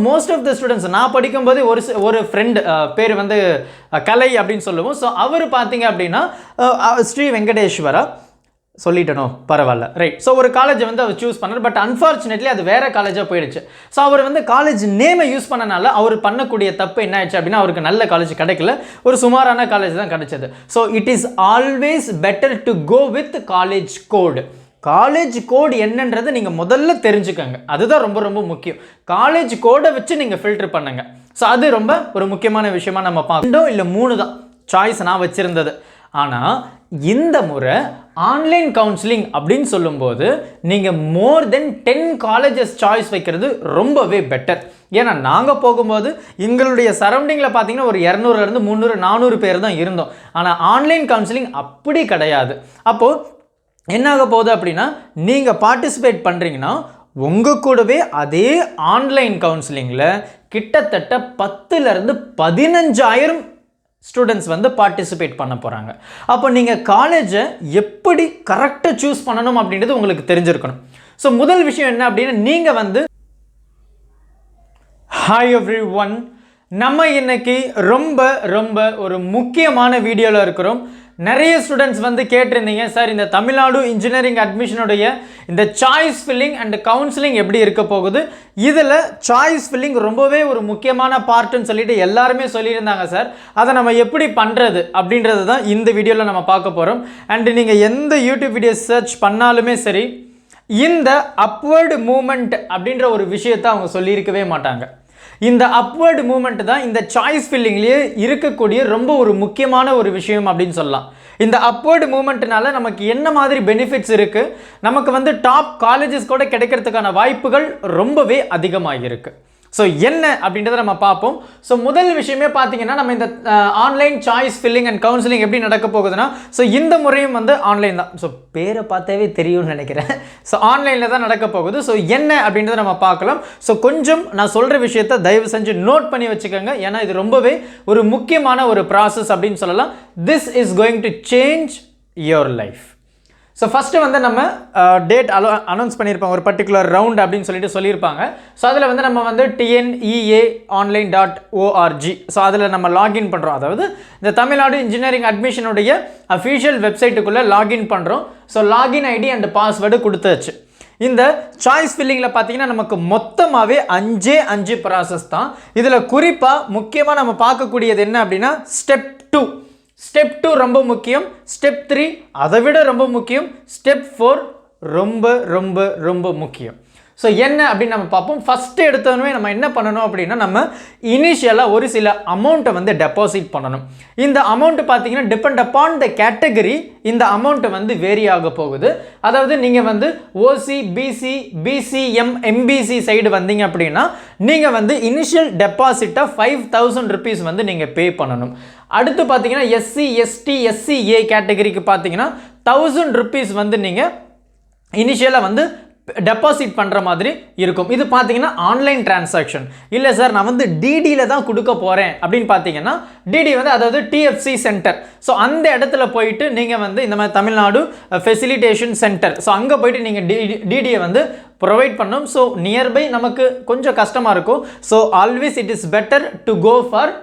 Most of the students நான் படிக்கும்போது ஒரு ஃப்ரெண்ட் பேர் வந்து கலை அப்படின்னு சொல்லுவோம். ஸோ அவர் பார்த்தீங்க அப்படின்னா ஸ்ரீ வெங்கடேஸ்வரா சொல்லிட்டனோ பரவாயில்ல ரைட். ஸோ ஒரு காலேஜை வந்து அவர் சூஸ் பண்ணார். பட் அன்ஃபார்ச்சுனேட்லி அது வேறு காலேஜாக போயிடுச்சு. ஸோ அவர் வந்து காலேஜ் நேமை யூஸ் பண்ணனால அவர் பண்ணக்கூடிய தப்பு என்ன ஆயிடுச்சு அப்படின்னா அவருக்கு நல்ல காலேஜ் கிடைக்கல, ஒரு சுமாரான காலேஜ் தான் கிடைச்சது. So it is always better to go with college code. College code என்னன்றது நீங்கள் முதல்ல தெரிஞ்சுக்கோங்க, அதுதான் ரொம்ப ரொம்ப முக்கியம். காலேஜ் கோடை வச்சு நீங்கள் ஃபில்டர் பண்ணுங்க. ஸோ அது ரொம்ப ஒரு முக்கியமான விஷயமா நம்ம பார்க்கணும். இல்லை 3 தான் சாய்ஸ் நான் வச்சுருந்தது. ஆனால் இந்த முறை ஆன்லைன் கவுன்சிலிங் அப்படின்னு சொல்லும்போது நீங்கள் மோர் தென் 10 காலேஜஸ் சாய்ஸ் வைக்கிறது ரொம்பவே பெட்டர். ஏன்னா நாங்கள் போகும்போது எங்களுடைய சரௌண்டிங்கில் பார்த்தீங்கன்னா ஒரு 200 300 400 பேர் தான் இருந்தோம். ஆனால் ஆன்லைன் கவுன்சிலிங் அப்படி கிடையாது. அப்போது என்ன ஆக போகுது அப்படின்னா நீங்கள் பார்ட்டிசிபேட் பண்ணுறீங்கன்னா உங்கள் கூடவே அதே ஆன்லைன் கவுன்சிலிங்கில் கிட்டத்தட்ட 10,000 to 15,000 ஸ்டூடெண்ட்ஸ் வந்து பார்ட்டிசிபேட் பண்ண போகிறாங்க. அப்போ நீங்கள் காலேஜை எப்படி கரெக்டாக சூஸ் பண்ணணும் அப்படின்றது உங்களுக்கு தெரிஞ்சிருக்கணும். ஸோ முதல் விஷயம் என்ன அப்படின்னா நீங்கள் வந்து ஹாய் எவ்ரி ஒன், நம்ம இன்னைக்கு ரொம்ப ரொம்ப ஒரு முக்கியமான வீடியோவில் இருக்கிறோம். நிறைய ஸ்டூடெண்ட்ஸ் வந்து கேட்டிருந்தீங்க, சார் இந்த தமிழ்நாடு இன்ஜினியரிங் அட்மிஷனுடைய இந்த சாய்ஸ் ஃபில்லிங் அண்ட் கவுன்சிலிங் எப்படி இருக்க போகுது, இதில் சாய்ஸ் ஃபில்லிங் ரொம்பவே ஒரு முக்கியமான பார்ட்டுன்னு சொல்லிட்டு எல்லாருமே சொல்லியிருந்தாங்க சார். அதை நம்ம எப்படி பண்ணுறது அப்படின்றது தான் இந்த வீடியோவில் நம்ம பார்க்க போகிறோம். அண்ட் நீங்கள் எந்த யூடியூப் வீடியோ சர்ச் பண்ணாலுமே சரி, இந்த அப்வர்டு மூமெண்ட் அப்படின்ற ஒரு விஷயத்தை அவங்க சொல்லியிருக்கவே மாட்டாங்க. இந்த அப்வர்டு மூமெண்ட் தான் இந்த சாய்ஸ் ஃபில்லிங்லேயே இருக்கக்கூடிய ரொம்ப ஒரு முக்கியமான ஒரு விஷயம் அப்படின்னு சொல்லலாம். இந்த அப்வர்டு மூமெண்ட்னால நமக்கு என்ன மாதிரி பெனிஃபிட்ஸ் இருக்குது, நமக்கு வந்து டாப் காலேஜஸ் கூட கிடைக்கிறதுக்கான வாய்ப்புகள் ரொம்பவே அதிகமாக இருக்குது. ஸோ என்ன அப்படின்றத நம்ம பார்ப்போம். ஸோ முதல் விஷயமே பார்த்தீங்கன்னா நம்ம இந்த online choice filling and counselling எப்படி நடக்க போகுதுன்னா, ஸோ இந்த முறையும் வந்து ஆன்லைன் தான். ஸோ பேரை பார்த்தாவே தெரியும்னு நினைக்கிறேன். ஸோ ஆன்லைனில் தான் நடக்க போகுது. ஸோ என்ன அப்படின்றத நம்ம பார்க்கலாம். ஸோ கொஞ்சம் நான் சொல்கிற விஷயத்தை தயவு செஞ்சு நோட் பண்ணி வச்சுக்கோங்க, ஏன்னா இது ரொம்பவே ஒரு முக்கியமான ஒரு ப்ராசஸ் அப்படின்னு சொல்லலாம். This is going to change your life. So first வந்து நம்ம டேட் அனௌன்ஸ் பண்ணியிருப்பாங்க, ஒரு பர்டிகுலர் ரவுண்ட் அப்படின்னு சொல்லியிருப்பாங்க. ஸோ அதில் வந்து நம்ம வந்து TNEA online.org, ஸோ அதில் நம்ம லாகின் பண்ணுறோம். அதாவது இந்த தமிழ்நாடு இன்ஜினியரிங் அட்மிஷனுடைய அஃபீஷியல் வெப்சைட்டுக்குள்ளே லாகின் பண்ணுறோம். So login ID and password கொடுத்தாச்சு. இந்த சாய்ஸ் ஃபில்லிங்கில் பார்த்தீங்கன்னா நமக்கு மொத்தமாகவே 5 ப்ராசஸ் தான். இதில் குறிப்பாக முக்கியமாக நம்ம பார்க்கக்கூடியது என்ன அப்படின்னா ஸ்டெப் 2. ஸ்டெப் 2 ரொம்ப முக்கியம். ஸ்டெப் 3 அதை விட ரொம்ப முக்கியம். ஸ்டெப் 4 ரொம்ப ரொம்ப ரொம்ப முக்கியம். ஸோ என்ன அப்படின்னு நம்ம பார்ப்போம். ஃபஸ்ட்டு எடுத்தோடனே நம்ம என்ன பண்ணணும் அப்படின்னா நம்ம இனிஷியலாக ஒரு சில அமௌண்ட்டை வந்து டெபாசிட் பண்ணணும். இந்த அமௌண்ட்டு பார்த்தீங்கன்னா டிபெண்ட் அப்பான் த கேட்டகரி இந்த அமௌண்ட்டை வந்து வேரி ஆக போகுது. அதாவது நீங்கள் வந்து ஓசி, பிசி, பிசிஎம், எம்பிசி சைடு வந்தீங்க அப்படின்னா நீங்கள் வந்து இனிஷியல் டெபாசிட்டாக 5,000 rupees வந்து நீங்கள் பே பண்ணணும். அடுத்து பார்த்தீங்கன்னா எஸ்சி, எஸ்டி, எஸ்சிஏ கேட்டகரிக்கு பார்த்தீங்கன்னா 1,000 rupees வந்து நீங்கள் இனிஷியலாக வந்து டெபாசிட் பண்ணுற மாதிரி இருக்கும். இது பார்த்தீங்கன்னா ஆன்லைன் டிரான்சாக்ஷன். இல்லை சார் நான் வந்து டிடியில் தான் கொடுக்க போகிறேன் அப்படின்னு பார்த்தீங்கன்னா டிடி வந்து அதாவது டிஎஃப்சி சென்டர். ஸோ அந்த இடத்துல போயிட்டு நீங்கள் வந்து இந்த மாதிரி தமிழ்நாடு ஃபெசிலிட்டேஷன் சென்டர், ஸோ அங்கே போயிட்டு நீங்கள் டிடியை வந்து ப்ரொவைட் பண்ணணும். ஸோ நியர்பை நமக்கு கொஞ்சம் கஷ்டமாக இருக்கும். So always it is better to go for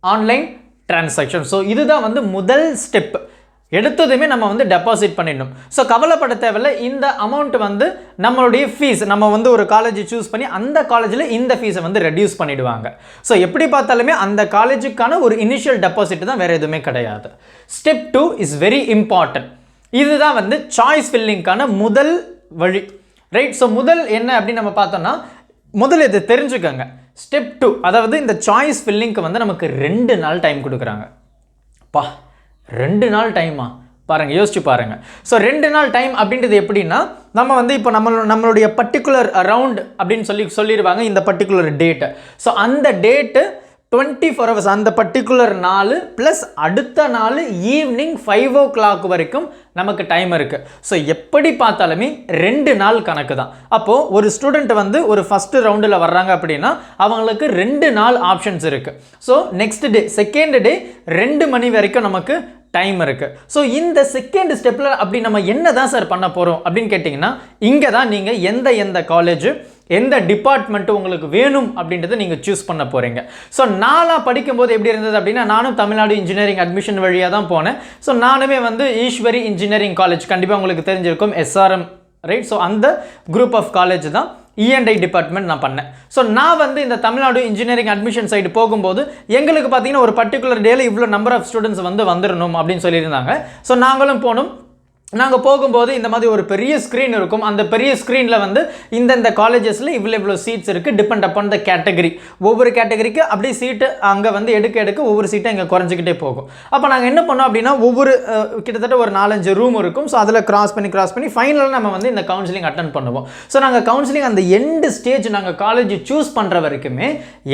online transaction. So இதுதான் வந்து முதல் ஸ்டெப். எடுத்ததுமே நம்ம வந்து டெபாசிட் பண்ணிடணும். ஸோ கவலைப்பட தேவையில்லை. இந்த அமௌண்ட் வந்து நம்மளுடைய ஃபீஸ், நம்ம வந்து ஒரு காலேஜ் சூஸ் பண்ணி அந்த காலேஜில் இந்த ஃபீஸை வந்து ரெடியூஸ் பண்ணிடுவாங்க. ஸோ எப்படி பார்த்தாலுமே அந்த காலேஜுக்கான ஒரு இனிஷியல் டெபாசிட் தான், வேறு எதுவுமே கிடையாது. Step 2 is very important. இதுதான் வந்து சாய்ஸ் ஃபில்லிங்கான முதல் வழி, ரைட். ஸோ முதல் என்ன அப்படின்னு நம்ம பார்த்தோம்னா முதல்ல இதை தெரிஞ்சுக்கோங்க. ஸ்டெப் 2 அதாவது இந்த சாய்ஸ் ஃபில்லிங்க்கு வந்து நமக்கு 2 நாள் டைம் கொடுக்குறாங்க. 2 நாள் டைமா பாருங்கள், யோசிச்சு பாருங்கள். ஸோ 2 நாள் டைம் அப்படின்றது எப்படின்னா நம்ம வந்து இப்போ நம்மளுடைய பர்டிகுலர் ரவுண்ட் அப்படின்னு சொல்லிடுவாங்க இந்த பர்டிகுலர் டேட்டு. ஸோ அந்த டேட்டு 24 hours அந்த பர்டிகுலர் நாள் ப்ளஸ் அடுத்த நாள் ஈவினிங் 5 o'clock வரைக்கும் நமக்கு டைம் இருக்குது. ஸோ எப்படி பார்த்தாலுமே 2 நாள் கணக்கு தான். அப்போது ஒரு ஸ்டூடெண்ட் வந்து ஒரு ஃபஸ்ட்டு ரவுண்டில் வர்றாங்க அப்படின்னா அவங்களுக்கு 2 நாள் ஆப்ஷன்ஸ் இருக்குது. So next day second day 2 மணி வரைக்கும் நமக்கு டைம் இருக்குது. ஸோ இந்த செகண்ட் ஸ்டெப்பில் அப்படி நம்ம என்ன தான் சார் பண்ண போகிறோம் அப்படின்னு கேட்டிங்கன்னா, இங்கே தான் நீங்கள் எந்த காலேஜ் எந்த டிபார்ட்மெண்ட்டு உங்களுக்கு வேணும் அப்படின்றத நீங்கள் சூஸ் பண்ண போகிறீங்க. ஸோ நானாக படிக்கும்போது எப்படி இருந்தது அப்படின்னா, நானும் தமிழ்நாடு இன்ஜினியரிங் அட்மிஷன் வழியாக தான் போனேன். ஸோ நானுமே வந்து ஈஸ்வரி இன்ஜினியரிங் காலேஜ் கண்டிப்பாக உங்களுக்கு தெரிஞ்சிருக்கும், SRM, ரைட்? ஸோ அந்த குரூப் ஆஃப் காலேஜ் தான் E&I டிபார்ட்மெண்ட் நான் பண்ணேன். ஸோ நான் வந்து இந்த தமிழ்நாடு இன்ஜினியரிங் அட்மிஷன் சைடு போகும்போது எங்களுக்கு பார்த்தீங்கன்னா ஒரு பர்டிகுலர் டேல இவ்வளோ நம்பர் ஆஃப் ஸ்டூடெண்ட்ஸ் வந்துடணும் அப்படின்னு சொல்லியிருந்தாங்க. ஸோ நாங்களும் போனோம். நாங்கள் போகும்போது இந்த மாதிரி ஒரு பெரிய ஸ்க்ரீன் இருக்கும். அந்த பெரிய ஸ்க்ரீனில் வந்து இந்த காலேஜஸில் இவ்வளோ சீட்ஸ் இருக்குது, டிபெண்ட் அப்பான் த கேட்டகரி. ஒவ்வொரு கேட்டகரிக்கு அப்படியே சீட்டு அங்கே வந்து எடுக்க ஒவ்வொரு சீட்டை இங்கே குறைஞ்சிக்கிட்டே போகும். அப்போ நாங்கள் என்ன பண்ணோம் அப்படின்னா, ஒவ்வொரு கிட்டத்தட்ட ஒரு 4-5 ரூம் இருக்கும். ஸோ அதில் கிராஸ் பண்ணி ஃபைனலாக நம்ம வந்து இந்த கவுன்சிலிங் அட்டன் பண்ணுவோம். ஸோ நாங்கள் கவுன்சிலிங் அந்த எண்டு ஸ்டேஜ் நாங்கள் காலேஜ் சூஸ் பண்ணுற வரைக்குமே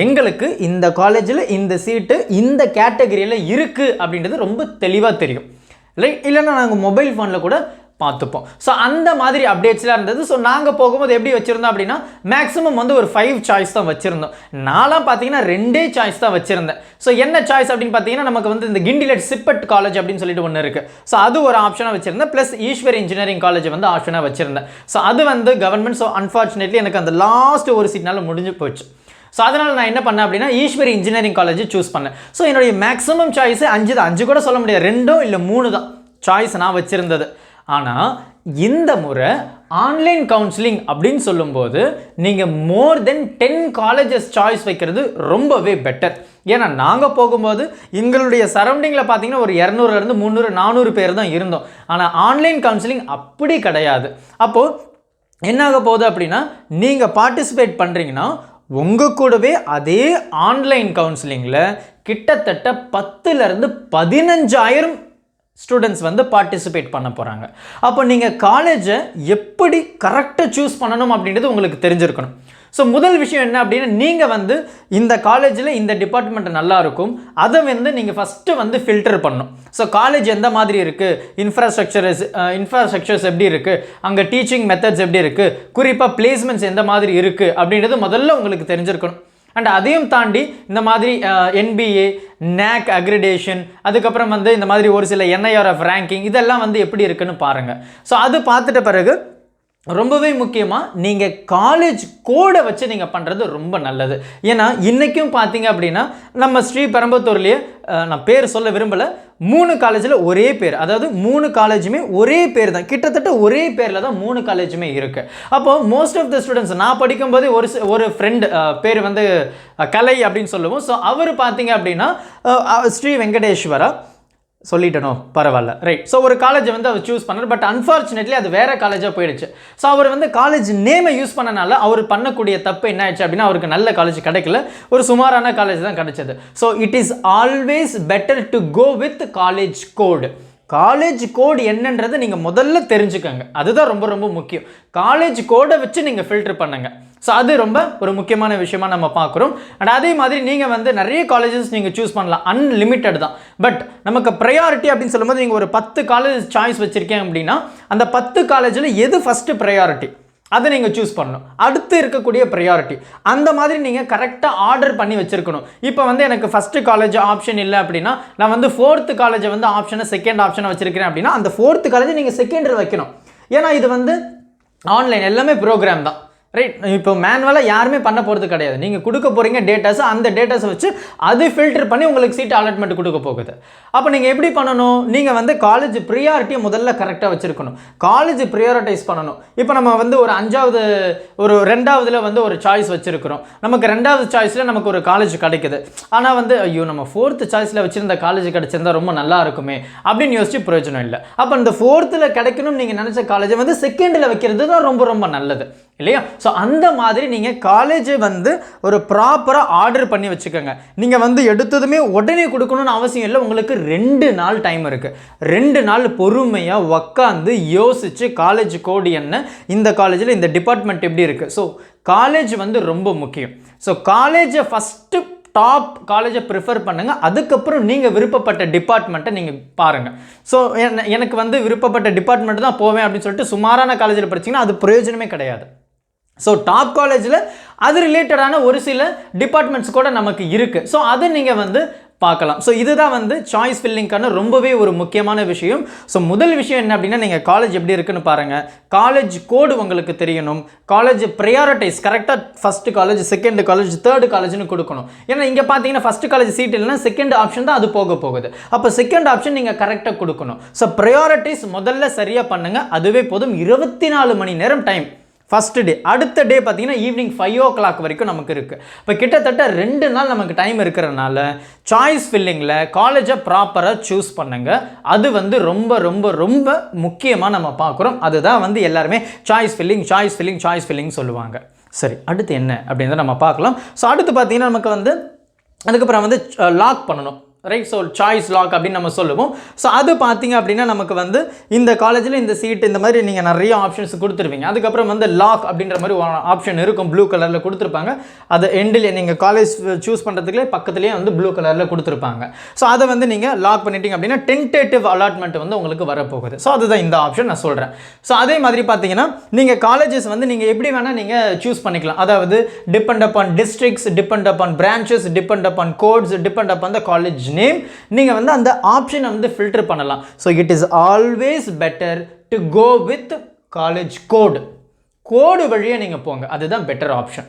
எங்களுக்கு இந்த காலேஜில் இந்த சீட்டு இந்த கேட்டகரியில் இருக்குது அப்படின்றது ரொம்ப தெளிவாக தெரியும். இல்லைன்னா நாங்கள் மொபைல் ஃபோனில் கூட பார்த்துப்போம். ஸோ அந்த மாதிரி அப்டேட்ஸ்லாம் இருந்தது. ஸோ நாங்கள் போகும்போது எப்படி வச்சுருந்தோம் அப்படின்னா, மேக்ஸிமம் வந்து ஒரு 5 சாய்ஸ் தான் வச்சுருந்தோம். நான்லாம் பார்த்தீங்கன்னா 2 சாய்ஸ் தான் வச்சுருந்தேன். ஸோ என்ன சாய்ஸ் அப்படின்னு பார்த்தீங்கன்னா, நமக்கு வந்து இந்த கிண்டிலட் சிப்பட் காலேஜ் அப்படின்னு சொல்லிட்டு ஒன்று இருக்குது. ஸோ அது ஒரு ஆப்ஷனாக வச்சுருந்தேன். ப்ளஸ் ஈஸ்வரி இன்ஜினியரிங் காலேஜ் வந்து ஆப்ஷனாக வச்சுருந்தேன். ஸோ அது வந்து கவர்மெண்ட். ஸோ அன்ஃபார்ச்சுனேட்லி எனக்கு அந்த லாஸ்ட் ஒரு சீட்னால முடிஞ்சு போச்சு. ஸோ அதனால் நான் என்ன பண்ணேன் அப்படின்னா, ஈஸ்வரி இன்ஜினியரிங் காலேஜ் சூஸ் பண்ணேன். ஸோ என்னுடைய மேக்ஸிமம் சாய்ஸு 5 தான். 5 கூட சொல்ல முடியாது, 2 இல்லை 3 தான் சாய்ஸ் நான் வச்சுருந்தது. ஆனால் இந்த முறை ஆன்லைன் கவுன்சிலிங் அப்படின்னு சொல்லும்போது நீங்கள் மோர் தென் 10 காலேஜஸ் சாய்ஸ் வைக்கிறது ரொம்பவே பெட்டர். ஏன்னா நாங்கள் போகும்போது எங்களுடைய சரௌண்டிங்கில் பார்த்தீங்கன்னா ஒரு 200 300 400 பேர் தான் இருந்தோம். ஆனால் ஆன்லைன் கவுன்சிலிங் அப்படி கிடையாது. அப்போது என்னாக போகுது அப்படின்னா, நீங்கள் பார்ட்டிசிபேட் பண்ணுறீங்கன்னா உங்கள் கூடவே அதே ஆன்லைன் கவுன்சிலிங்கில் கிட்டத்தட்ட 10,000 to 15,000 ஸ்டூடெண்ட்ஸ் வந்து பார்ட்டிசிபேட் பண்ண போகிறாங்க. அப்போ நீங்கள் காலேஜை எப்படி கரெக்டாக சூஸ் பண்ணணும் அப்படின்றது உங்களுக்கு தெரிஞ்சிருக்கணும். ஸோ முதல் விஷயம் என்ன அப்படின்னா, நீங்கள் வந்து இந்த காலேஜில் இந்த டிபார்ட்மெண்ட் நல்லா இருக்கும், அதை வந்து நீங்கள் ஃபஸ்ட்டு வந்து ஃபில்டர் பண்ணணும். ஸோ காலேஜ் எந்த மாதிரி இருக்குது, இன்ஃப்ராஸ்ட்ரக்சர்ஸ் எப்படி இருக்குது, அங்கே டீச்சிங் மெத்தட்ஸ் எப்படி இருக்குது, குறிப்பாக பிளேஸ்மெண்ட்ஸ் எந்த மாதிரி இருக்குது அப்படின்றது முதல்ல உங்களுக்கு தெரிஞ்சிருக்கணும். அண்ட் அதையும் தாண்டி இந்த மாதிரி NBA, NAC அக்ரிடேஷன், அதுக்கப்புறம் வந்து இந்த மாதிரி ஒரு சில NIRF ரேங்கிங், இதெல்லாம் வந்து எப்படி இருக்குன்னு பாருங்கள். ஸோ அது பார்த்துட்ட பிறகு ரொம்பவே முக்கியமாக நீங்கள் காலேஜ் கோடை வச்சு நீங்கள் பண்ணுறது ரொம்ப நல்லது. ஏன்னா இன்றைக்கும் பார்த்தீங்க அப்படின்னா நம்ம ஸ்ரீபெரும்புத்தூர்லேயே, நான் பேர் சொல்ல விரும்பலை, 3 காலேஜில் ஒரே பேர், அதாவது 3 காலேஜுமே ஒரே பேர் தான், கிட்டத்தட்ட ஒரே பேரில் தான் 3 காலேஜுமே இருக்குது. அப்போது மோஸ்ட் ஆஃப் த ஸ்டூடெண்ட்ஸ், நான் படிக்கும்போது ஒரு ஃப்ரெண்டு பேர் வந்து கலை அப்படின்னு சொல்லுவோம். ஸோ அவர் பார்த்தீங்க அப்படின்னா ஸ்ரீ வெங்கடேஸ்வரா சொல்லிட்டனோ, பரவாயில்ல, ரைட். ஸோ ஒரு காலேஜை வந்து அவர் சூஸ் பண்ணார். பட் அன்ஃபார்ச்சுனேட்லி அது வேறு காலேஜாக போயிடுச்சு. ஸோ அவர் வந்து காலேஜ் நேமை யூஸ் பண்ணனால அவர் பண்ணக்கூடிய தப்பு என்ன ஆயிடுச்சு அப்படின்னா, அவருக்கு நல்ல காலேஜ் கிடைக்கல, ஒரு சுமாரான காலேஜ் தான் கிடைச்சது. So it is always better to go with college code. College code என்னன்றதை நீங்கள் முதல்ல தெரிஞ்சுக்கோங்க, அதுதான் ரொம்ப ரொம்ப முக்கியம். காலேஜ் கோடை வச்சு நீங்கள் ஃபில்டர் பண்ணுங்க. ஸோ அது ரொம்ப ஒரு முக்கியமான விஷயமா நம்ம பார்க்குறோம். அண்ட் அதே மாதிரி நீங்கள் வந்து நிறைய காலேஜஸ் நீங்கள் சூஸ் பண்ணலாம், அன்லிமிட்டட் தான். பட் நமக்கு ப்ரையாரிட்டி அப்படின்னு சொல்லும்போது, நீங்கள் ஒரு 10 காலேஜ் சாய்ஸ் வச்சுருக்கேன் அப்படின்னா அந்த 10 காலேஜில் எது ஃபஸ்ட்டு ப்ரையாரிட்டி அதை நீங்கள் சூஸ் பண்ணணும். அடுத்து இருக்கக்கூடிய ப்ரையாரிட்டி அந்த மாதிரி நீங்கள் கரெக்டாக ஆர்டர் பண்ணி வச்சுருக்கணும். இப்போ வந்து எனக்கு ஃபஸ்ட்டு காலேஜ் ஆப்ஷன் இல்லை அப்படின்னா, நான் வந்து 4th காலேஜை வந்து ஆப்ஷனை செகண்ட் ஆப்ஷனை வச்சுருக்கிறேன் அப்படின்னா, அந்த 4th காலேஜை நீங்கள் செகண்டரி வைக்கணும். ஏன்னா இது வந்து ஆன்லைன், எல்லாமே ப்ரோக்ராம் தான், ரைட். இப்போ மேனுவலாக யாருமே பண்ண போகிறது கிடையாது. நீங்கள் கொடுக்க போகிறீங்க டேட்டாஸ், அந்த டேட்டாஸை வச்சு அது ஃபில்டர் பண்ணி உங்களுக்கு சீட் அலாட்மெண்ட் கொடுக்க போகுது. அப்போ நீங்கள் எப்படி பண்ணணும், நீங்கள் வந்து காலேஜ் ப்ரியாரிட்டியை முதல்ல கரெக்டாக வச்சுருக்கணும், காலேஜ் ப்ரியாரிட்டைஸ் பண்ணணும். இப்போ நம்ம வந்து ஒரு 2வதுல வந்து ஒரு சாய்ஸ் வச்சுருக்கிறோம், நமக்கு 2வது சாய்ஸில் நமக்கு ஒரு காலேஜ் கிடைக்குது. ஆனால் வந்து ஐயோ நம்ம 4th சாய்ஸில் வச்சுருந்த காலேஜ் கிடைச்சிருந்தா ரொம்ப நல்லா இருக்குமே அப்படின்னு யோசிச்சு பிரயோஜனம் இல்லை. அப்போ இந்த 4th கிடைக்கணும்னு நீங்கள் நினச்ச காலேஜை வந்து செகண்டில் வைக்கிறது தான் ரொம்ப ரொம்ப நல்லது, இல்லையா? ஸோ அந்த மாதிரி நீங்கள் காலேஜை வந்து ஒரு ப்ராப்பராக ஆர்டர் பண்ணி வச்சுக்கோங்க. நீங்கள் வந்து எடுத்ததுமே உடனே கொடுக்கணும்னு அவசியம் இல்லை. உங்களுக்கு 2 நாள் டைம் இருக்குது. 2 நாள் பொறுமையாக உக்காந்து யோசித்து காலேஜ் கோடு என்ன, இந்த காலேஜில் இந்த டிபார்ட்மெண்ட் எப்படி இருக்குது. ஸோ காலேஜ் வந்து ரொம்ப முக்கியம். ஸோ காலேஜை ஃபஸ்ட்டு டாப் காலேஜை ப்ரிஃபர் பண்ணுங்கள். அதுக்கப்புறம் நீங்கள் விருப்பப்பட்ட டிபார்ட்மெண்ட்டை நீங்கள் பாருங்கள். ஸோ எனக்கு வந்து விருப்பப்பட்ட டிபார்ட்மெண்ட் தான் போவேன் அப்படின்னு சொல்லிட்டு சுமாரான காலேஜில் படிச்சிங்கன்னா அது பிரயோஜனமே கிடையாது. ஸோ டாப் காலேஜில் அது ரிலேட்டடான ஒரு சில டிபார்ட்மெண்ட்ஸ் கூட நமக்கு இருக்குது. ஸோ அதை நீங்கள் வந்து பார்க்கலாம். ஸோ இதுதான் வந்து சாய்ஸ் ஃபில்லிங்கான ரொம்பவே ஒரு முக்கியமான விஷயம். ஸோ முதல் விஷயம் என்ன அப்படின்னா, நீங்கள் காலேஜ் எப்படி இருக்குன்னு பாருங்கள். காலேஜ் கோடு உங்களுக்கு தெரியணும். காலேஜ் ப்ரையாரிட்டைஸ் கரெக்டாக first college, second college, third காலேஜ்னு கொடுக்கணும். ஏன்னா இங்கே பார்த்தீங்கன்னா ஃபஸ்ட்டு காலேஜ் சீட் இல்லைன்னா செகண்ட் ஆப்ஷன் தான் அது போக போகுது. அப்போ செகண்ட் ஆப்ஷன் நீங்கள் கரெக்டாக கொடுக்கணும். ஸோ ப்ரையாரிட்டைஸ் முதல்ல சரியாக பண்ணுங்கள். அதுவே போதும். 24 மணி நேரம் டைம் ஃபஸ்ட்டு டே. அடுத்த டே பார்த்தீங்கன்னா ஈவினிங் 5 o'clock வரைக்கும் நமக்கு இருக்குது. இப்போ கிட்டத்தட்ட 2 நாள் நமக்கு டைம் இருக்கிறனால சாய்ஸ் ஃபில்லிங்கில் காலேஜை ப்ராப்பராக சூஸ் பண்ணுங்கள். அது வந்து ரொம்ப ரொம்ப ரொம்ப முக்கியமாக நம்ம பார்க்குறோம். அதுதான் வந்து எல்லாருமே சாய்ஸ் ஃபில்லிங் சொல்லுவாங்க. சரி, அடுத்து என்ன அப்படின்றத நம்ம பார்க்கலாம். ஸோ அடுத்து பார்த்தீங்கன்னா நமக்கு வந்து அதுக்கப்புறம் வந்து லாக் பண்ணணும். ரைட். ஸோ சாய்ஸ் லாக் அப்படின்னு நம்ம சொல்லுவோம். ஸோ அது பார்த்தீங்க அப்படின்னா நமக்கு வந்து இந்த காலேஜில் இந்த சீட் இந்த மாதிரி நீங்கள் நிறைய ஆப்ஷன்ஸ் கொடுத்துருவீங்க. அதுக்கப்புறம் வந்து லாக் அப்படின்ற மாதிரி ஆப்ஷன் இருக்கும், ப்ளூ கலரில் கொடுத்துருப்பாங்க. அது எண்டில் நீங்கள் காலேஜ் சூஸ் பண்ணுறதுக்குள்ளே பக்கத்துலேயே வந்து ப்ளூ கலரில் கொடுத்துருப்பாங்க. ஸோ அதை வந்து நீங்கள் லாக் பண்ணிட்டீங்க அப்படின்னா டென்டேட்டிவ் அலாட்மெண்ட் வந்து உங்களுக்கு வரப்போகுது. ஸோ அதுதான் இந்த ஆப்ஷன் நான் சொல்கிறேன். ஸோ அதே மாதிரி பார்த்தீங்கன்னா நீங்கள் காலேஜஸ் வந்து நீங்கள் எப்படி வேணால் நீங்கள் சூஸ் பண்ணிக்கலாம். அதாவது depend upon districts, depend upon branches, depend upon codes, depend upon the college name. நீங்கள் வந்து அந்த ஆப்ஷனை வந்து ஃபில்டர் பண்ணலாம். So it is always better to go with college code வழியாக நீங்கள் போங்க. அதுதான் பெட்டர் ஆப்ஷன்.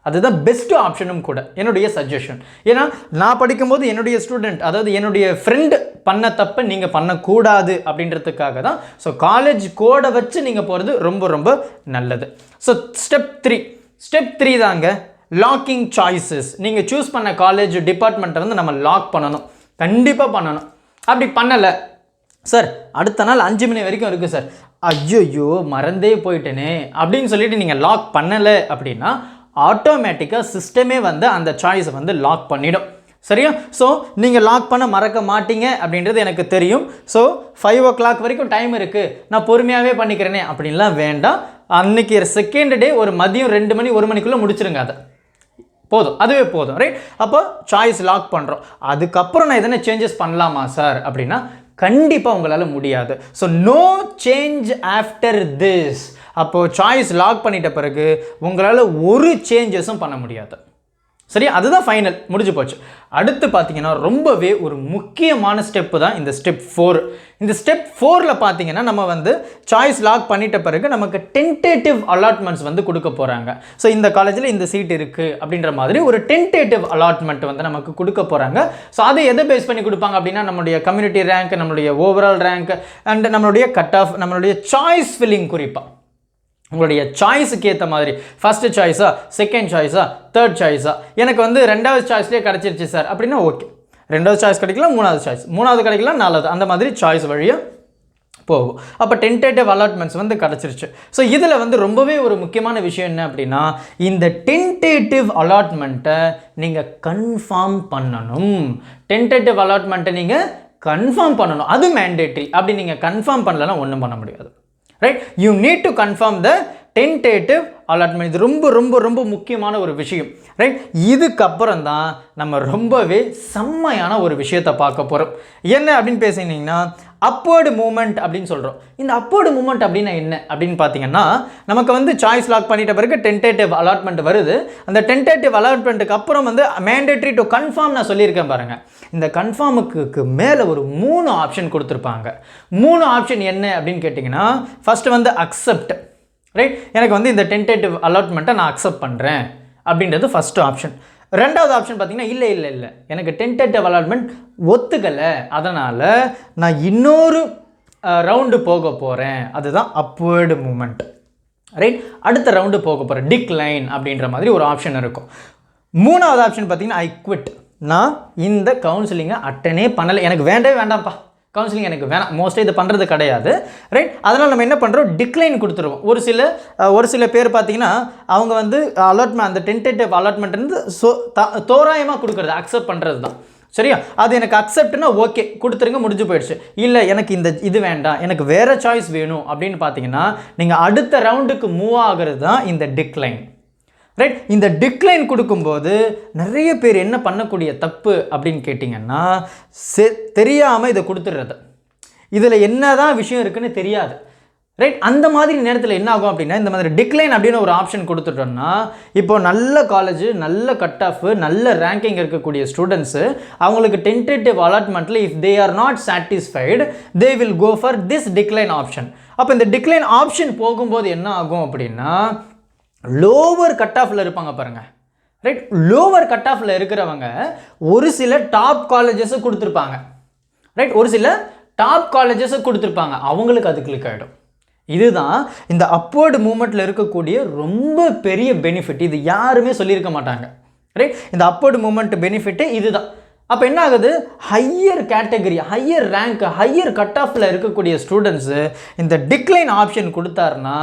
அதுதான் பெஸ்ட் ஆப்ஷனும் கூட, என்னுடைய சஜஷன். ஏன்னா நான் படிக்கும்போது என்னுடைய ஸ்டூடெண்ட், அதாவது என்னுடைய ஃப்ரெண்டு பண்ண தப்பை நீங்கள் பண்ணக்கூடாது அப்படின்றதுக்காக தான். ஸோ காலேஜ் கோடை வச்சு நீங்கள் போகிறது ரொம்ப ரொம்ப நல்லது. ஸோ ஸ்டெப் 3 தாங்க லாக்கிங் சாய்ஸஸ். நீங்கள் சூஸ் பண்ண காலேஜ் டிபார்ட்மெண்ட்டை வந்து நம்ம லாக் பண்ணணும், கண்டிப்பாக பண்ணணும். அப்படி பண்ணலை சார், அடுத்த நாள் 5 மணி வரைக்கும் இருக்குது சார், ஐயோ மறந்தே போயிட்டேனே அப்படின்னு சொல்லிட்டு நீங்கள் லாக் பண்ணலை அப்படின்னா ஆட்டோமேட்டிக்காக சிஸ்டமே வந்து அந்த சாய்ஸை வந்து லாக் பண்ணிடும். சரியா? ஸோ நீங்கள் லாக் பண்ண மறக்க மாட்டீங்க அப்படின்றது எனக்கு தெரியும். ஸோ 5 o'clock வரைக்கும் டைம் இருக்குது, நான் பொறுமையாகவே பண்ணிக்கிறேனே அப்படின்லாம் வேண்டாம். அன்றைக்கி செகண்ட் டே ஒரு மதியம் 2 மணி 1 மணிக்குள்ளே முடிச்சிருங்க. அதை போதும், அதுவே போதும். ரைட். அப்போ சாய்ஸ் லாக் பண்ணுறோம். அதுக்கப்புறம் நான் எதனா சேஞ்சஸ் பண்ணலாமா சார் அப்படின்னா கண்டிப்பாக உங்களால் முடியாது. So no change after this. அப்போது சாய்ஸ் லாக் பண்ணிட்ட பிறகு உங்களால் ஒரு சேஞ்சஸும் பண்ண முடியாது. சரி, அதுதான் ஃபைனல், முடிஞ்சு போச்சு. அடுத்து பார்த்தீங்கன்னா ரொம்பவே ஒரு முக்கியமான ஸ்டெப்பு தான் இந்த ஸ்டெப் 4. இந்த ஸ்டெப் 4ல் பார்த்தீங்கன்னா நம்ம வந்து சாய்ஸ் லாக் பண்ணிட்ட பிறகு நமக்கு டென்டேட்டிவ் அலாட்மெண்ட்ஸ் வந்து கொடுக்க போகிறாங்க. ஸோ இந்த காலேஜில் இந்த சீட் இருக்குது அப்படின்ற மாதிரி ஒரு டென்டேட்டிவ் அலாட்மெண்ட் வந்து நமக்கு கொடுக்க போகிறாங்க. ஸோ அதை எதை பேஸ் பண்ணி கொடுப்பாங்க அப்படின்னா நம்மளுடைய கம்யூனிட்டி ரேங்க், நம்மளுடைய ஓவரால் ரேங்க் அண்ட் நம்மளுடைய கட் ஆஃப், நம்மளுடைய சாய்ஸ் ஃபில்லிங் குறிப்பாக உங்களுடைய சாய்ஸுக்கு ஏற்ற மாதிரி ஃபஸ்ட்டு சாய்ஸா, செகண்ட் சாய்ஸா, தேர்ட் சாய்ஸா, எனக்கு வந்து 2வது சாய்ஸ்லேயே கிடச்சிருச்சு சார் அப்படின்னா ஓகே, 2வது சாய்ஸ் கிடைக்கலாம், 3வது சாய்ஸ், 3வது கிடைக்கலாம், 4வது, அந்த மாதிரி சாய்ஸ் வழியாக போகும். அப்போ டென்டேட்டிவ் அலாட்மெண்ட்ஸ் வந்து கிடச்சிருச்சு. ஸோ இதில் வந்து ரொம்பவே ஒரு முக்கியமான விஷயம் என்ன அப்படின்னா இந்த டென்டேட்டிவ் அலாட்மெண்ட்டை நீங்கள் கன்ஃபார்ம் பண்ணணும். டென்டேட்டிவ் அலாட்மெண்ட்டை நீங்கள் கன்ஃபார்ம் பண்ணணும், அது மேண்டேட்ரி. அப்படி நீங்கள் கன்ஃபார்ம் பண்ணலன்னா ஒன்றும் பண்ண முடியாது. Right. You need to confirm the tentative allotment. இது ரொம்ப ரொம்ப ரொம்ப முக்கியமான ஒரு விஷயம். ரைட். இதுக்கப்புறம் தான் நம்ம ரொம்பவே செம்மையான ஒரு விஷயத்தை பார்க்க போகிறோம். என்ன அப்படின்னு பேசினீங்கன்னா அப்வர்டு மூமெண்ட் அப்படின்னு சொல்கிறோம். இந்த அப்வர்டு மூமெண்ட் அப்படின்னா என்ன அப்படின்னு பார்த்தீங்கன்னா நமக்கு வந்து சாய்ஸ் லாக் பண்ணிட்ட பிறகு டென்டேட்டிவ் அலாட்மெண்ட் வருது. அந்த டென்டேட்டிவ் அலாட்மெண்ட்டுக்கு அப்புறம் வந்து மேண்டேட்ரி டு கன்ஃபார்ம் நான் சொல்லியிருக்கேன் பாருங்கள். இந்த கன்ஃபார்முக்கு மேலே ஒரு 3 ஆப்ஷன் கொடுத்துருப்பாங்க. 3 ஆப்ஷன் என்ன அப்படின்னு கேட்டிங்கன்னா ஃபஸ்ட்டு வந்து அக்செப்ட். ரைட். எனக்கு வந்து இந்த டென்டேட்டிவ் அலாட்மெண்ட்டை நான் அக்செப்ட் பண்ணுறேன் அப்படின்றது ஃபஸ்ட்டு ஆப்ஷன். 2வது ஆப்ஷன் பார்த்தீங்கன்னா இல்லை எனக்கு டென்டேட்டிவ் அலாட்மெண்ட் ஒத்துக்கலை, அதனால் நான் இன்னொரு ரவுண்டு போக போகிறேன், அதுதான் அப்வர்டு மூமெண்ட். ரைட். அடுத்த ரவுண்டு போக போகிறேன், டிக்ளைன் அப்படின்ற மாதிரி ஒரு ஆப்ஷன் இருக்கும். 3வது ஆப்ஷன் பார்த்தீங்கன்னா ஐ குவிட். நான் இந்த கவுன்சிலிங்கை அட்டனே பண்ணலை, எனக்கு வேண்டாம்ப்பா, கவுன்சிலிங் எனக்கு வேணாம், மோஸ்ட்லி இது பண்ணுறது கிடையாது. ரைட். அதனால் நம்ம என்ன பண்ணுறோம், டிக்ளைன் கொடுத்துருவோம். ஒரு சில பேர் பார்த்தீங்கன்னா அவங்க வந்து அலாட்மெண்ட், அந்த டென்டேட்டிவ் அலாட்மெண்ட் வந்து தோராயமாக கொடுக்குறது, அக்செப்ட் பண்ணுறது தான். சரியா? அது எனக்கு அக்செப்ட்னா ஓகே கொடுத்துருங்க, முடிஞ்சு போயிடுச்சு. இல்லை எனக்கு இது வேண்டாம், எனக்கு வேறு சாய்ஸ் வேணும் அப்படின்னு பார்த்தீங்கன்னா நீங்கள் அடுத்த ரவுண்டுக்கு மூவ் ஆகிறது தான் இந்த டிக்ளைன். ரைட். இந்த டிக்ளைன் கொடுக்கும்போது நிறைய பேர் என்ன பண்ணக்கூடிய தப்பு அப்படின்னு கேட்டிங்கன்னா தெரியாமல் இதை கொடுத்துடுறது. இதில் என்ன தான் விஷயம் இருக்குன்னு தெரியாது. ரைட். அந்த மாதிரி நேரத்தில் என்ன ஆகும் அப்படின்னா இந்த மாதிரி டிக்ளைன் அப்படின்னு ஒரு ஆப்ஷன் கொடுத்துட்டோம்னா இப்போ நல்ல காலேஜ், நல்ல கட் ஆஃப், நல்ல ரேங்கிங் இருக்கக்கூடிய ஸ்டூடெண்ட்ஸு அவங்களுக்கு டென்டேட்டிவ் அலாட்மெண்ட்டில் if they are not satisfied they will go for this decline option. அப்போ இந்த டிக்ளைன் ஆப்ஷன் போகும்போது என்ன ஆகும் அப்படின்னா லோவர் கட் ஆஃபில் இருப்பாங்க பாருங்கள். ரைட். லோவர் கட் ஆஃபில் இருக்கிறவங்க ஒரு சில டாப் காலேஜஸை கொடுத்துருப்பாங்க. ரைட். ஒரு சில டாப் காலேஜஸை கொடுத்துருப்பாங்க, அவங்களுக்கு அது கிளிக் ஆகிடும். இதுதான் இந்த அப்வர்டு மூமெண்ட்டில் இருக்கக்கூடிய ரொம்ப பெரிய பெனிஃபிட். இது யாருமே சொல்லியிருக்க மாட்டாங்க. ரைட். இந்த அப்வர்டு மூமெண்ட் பெனிஃபிட்டு இதுதான். அப்போ என்ன ஆகுது, higher category, higher rank, higher cut ஆஃபில் இருக்கக்கூடிய ஸ்டூடெண்ட்ஸு இந்த டிக்ளைன் ஆப்ஷன் கொடுத்தாருன்னா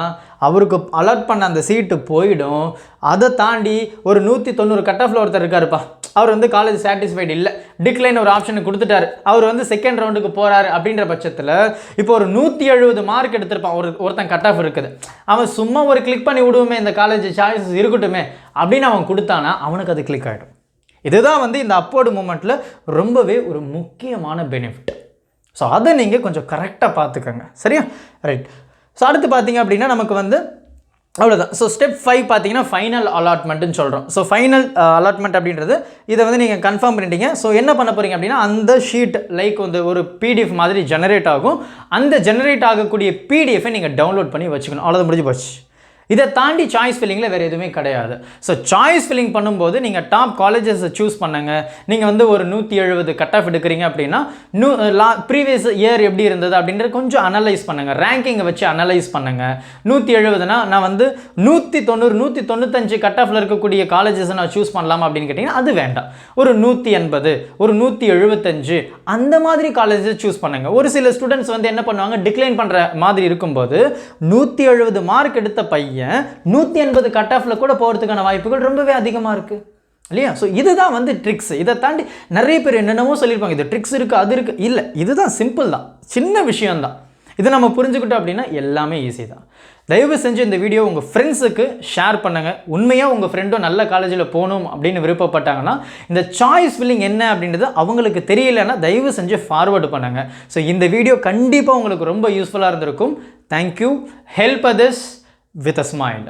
அவருக்கு அலாட் பண்ண அந்த சீட்டு போயிடும். அதை தாண்டி ஒரு 190 கட் ஆஃபில் ஒருத்தர் இருக்காருப்பா, அவர் வந்து காலேஜ் சாட்டிஸ்ஃபைடு இல்லை, டிக்ளைன் ஒரு ஆப்ஷனை கொடுத்துட்டாரு, அவர் வந்து செகண்ட் ரவுண்டுக்கு போகிறாரு அப்படின்ற பட்சத்தில் இப்போ ஒரு 170 மார்க் எடுத்திருப்பான் ஒருத்தன் கட் ஆஃப் இருக்குது, அவன் சும்மா ஒரு கிளிக் பண்ணி விடுவோமே இந்த காலேஜ் சாய்ஸஸ் இருக்கட்டுமே அப்படின்னு அவன் கொடுத்தானா அவனுக்கு அது கிளிக் ஆகிடும். இதுதான் வந்து இந்த அப்வர்டு மூமெண்ட்டில் ரொம்பவே ஒரு முக்கியமான பெனிஃபிட். ஸோ அதை நீங்கள் கொஞ்சம் கரெக்டாக பார்த்துக்கோங்க. சரியா? ரைட். ஸோ அடுத்து பார்த்தீங்க அப்படின்னா நமக்கு வந்து அவ்வளோதான். ஸோ ஸ்டெப் 5 பார்த்தீங்கன்னா ஃபைனல் அலாட்மெண்ட்டுன்னு சொல்கிறோம். ஸோ ஃபைனல் அலாட்மெண்ட் அப்படின்றது இதை வந்து நீங்கள் கன்ஃபார்ம் பண்ணிட்டீங்க. ஸோ என்ன பண்ண போகிறீங்க அப்படின்னா அந்த ஷீட் லைக் வந்து ஒரு பிடிஎஃப் மாதிரி ஜெனரேட் ஆகும். அந்த ஜெனரேட் ஆகக்கூடிய பிடிஎஃபை நீங்கள் டவுன்லோட் பண்ணி வச்சுக்கணும். அவ்வளோதான், முடிஞ்சு போச்சு. இதை தாண்டி சாய்ஸ் ஃபில்லிங்கில் வேறு எதுவுமே கிடையாது. ஸோ சாய்ஸ் ஃபில்லிங் பண்ணும்போது நீங்கள் டாப் காலேஜஸை சூஸ் பண்ணுங்கள். நீங்கள் வந்து ஒரு 170 கட் ஆஃப் எடுக்கிறீங்க அப்படின்னா ப்ரீவியஸ் இயர் எப்படி இருந்தது அப்படின்றத கொஞ்சம் அனலைஸ் பண்ணுங்கள், ரேங்கிங்கை வச்சு அனலைஸ் பண்ணுங்கள். 170னா நான் வந்து 190 195 கட் ஆஃபில் இருக்கக்கூடிய காலேஜஸை நான் சூஸ் பண்ணலாமா அப்படின்னு கேட்டிங்கன்னா அது வேண்டாம். ஒரு 180 ஒரு 175 அந்த மாதிரி காலேஜஸ் சூஸ் பண்ணுங்கள். ஒரு சில ஸ்டூடெண்ட்ஸ் வந்து என்ன பண்ணுவாங்க, டிக்ளைன் பண்ணுற மாதிரி இருக்கும்போது 170 மார்க் எடுத்த பையன் 180 கட் ஆஃப்ல கூட போகிறதுக்கான வாய்ப்புகள் ரொம்பவே அதிகமாக இருக்குது இல்லையா? ஸோ இதுதான் வந்து ட்ரிக்ஸ். இதை தாண்டி நிறைய பேர் என்னென்னமோ சொல்லியிருப்பாங்க, இது ட்ரிக்ஸ் இருக்குது அது இருக்குது. இல்லை, இதுதான் சிம்பிள் தான், சின்ன விஷயம்தான். இதை நம்ம புரிஞ்சுக்கிட்டோம் அப்படின்னா எல்லாமே ஈஸி தான். தயவு செஞ்சு இந்த வீடியோ உங்கள் ஃப்ரெண்ட்ஸுக்கு ஷேர் பண்ணுங்கள். உண்மையாக உங்கள் ஃப்ரெண்டும் நல்ல காலேஜில் போகணும் அப்படின்னு விருப்பப்பட்டாங்கன்னா இந்த சாய்ஸ் ஃபில்லிங் என்ன அப்படின்றது அவங்களுக்கு தெரியலைன்னா தயவு செஞ்சு ஃபார்வர்டு பண்ணுங்கள். ஸோ இந்த வீடியோ கண்டிப்பாக உங்களுக்கு ரொம்ப யூஸ்ஃபுல்லாக இருந்திருக்கும். Thank you. Help others with a smile.